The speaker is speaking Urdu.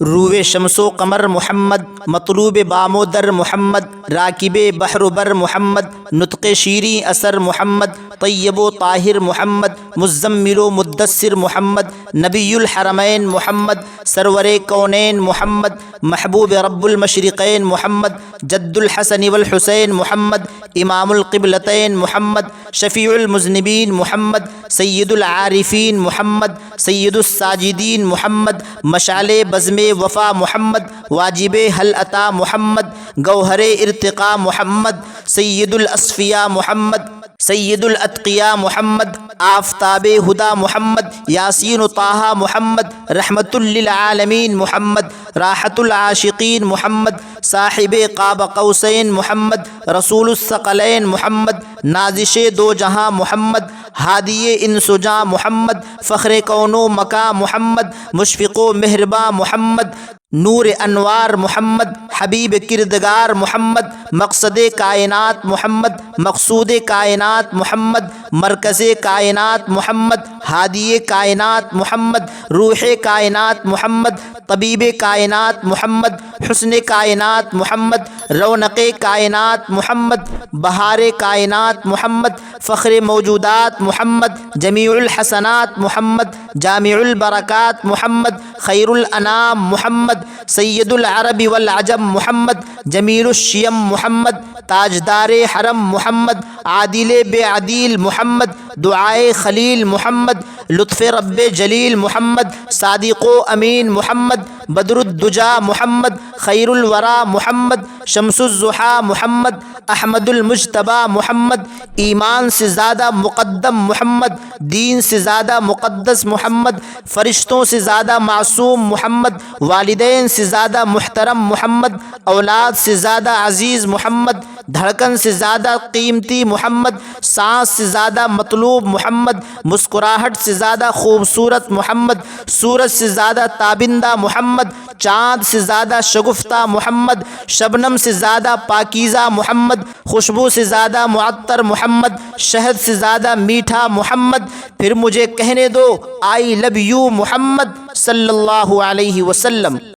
روئے شمس و قمر محمد، مطلوب بام و در محمد، راکب بحر و بر محمد، نطق شیریں اثر محمد، طیب و طاہر محمد، مزمل و مدثر محمد، نبی الحرمین محمد، سرور کونین محمد، محبوب رب المشرقین محمد، جد الحسن والحسین محمد، امام القبلتین محمد، شفیع المذنبین محمد، سید العارفین محمد، سید الساجدین محمد، مشعل بزم وفا محمد، واجب حل عطا محمد، گوہر ارتقاء محمد، سید الاصفیاء محمد، سید الاتقیاء محمد، آفتاب ہدا محمد، یاسین طٰہٰ محمد، رحمت للعالمین محمد، راحت العاشقین محمد، صاحب قاب قوسین محمد، رسول الثقلین محمد، نازش دو جہاں محمد، ہادی انس و جاں محمد، فخر کون و مکاں محمد، مشفق و مہرباں محمد، نور انوار محمد، حبیب کردگار محمد، مقصد کائنات محمد، مقصود کائنات محمد، مرکز کائنات محمد، ہادی کائنات محمد، روح کائنات محمد، طبیب کائنات محمد، حسن کائنات محمد، رونق کائنات محمد، بہار کائنات محمد، فخر موجودات محمد، جمیع الحسنات محمد، جامع البرکات محمد، خیر الانام محمد، سید العرب والعجم محمد، جمیل الشیم محمد، تاجدار حرم محمد، عادل بے عدیل محمد، دعائے خلیل محمد، لطف رب جلیل محمد، صادق و امین محمد، بدر الدجا محمد، خیر الورا محمد، شمس الضحیٰ محمد، احمد المجتبیٰ محمد، ایمان سے زیادہ مقدم محمد، دین سے زیادہ مقدس محمد، فرشتوں سے زیادہ معصوم محمد، والدین سے زیادہ محترم محمد، اولاد سے زیادہ عزیز محمد، دھڑکن سے زیادہ قیمتی محمد، سانس سے زیادہ مطلوب محمد، مسکراہٹ سے زیادہ خوبصورت محمد، سورج سے زیادہ تابندہ محمد، چاند سے زیادہ شگفتہ محمد، شبنم سے زیادہ پاکیزہ محمد، خوشبو سے زیادہ معطر محمد، شہد سے زیادہ میٹھا محمد، پھر مجھے کہنے دو آئی لو یو محمد صلی اللہ علیہ وسلم۔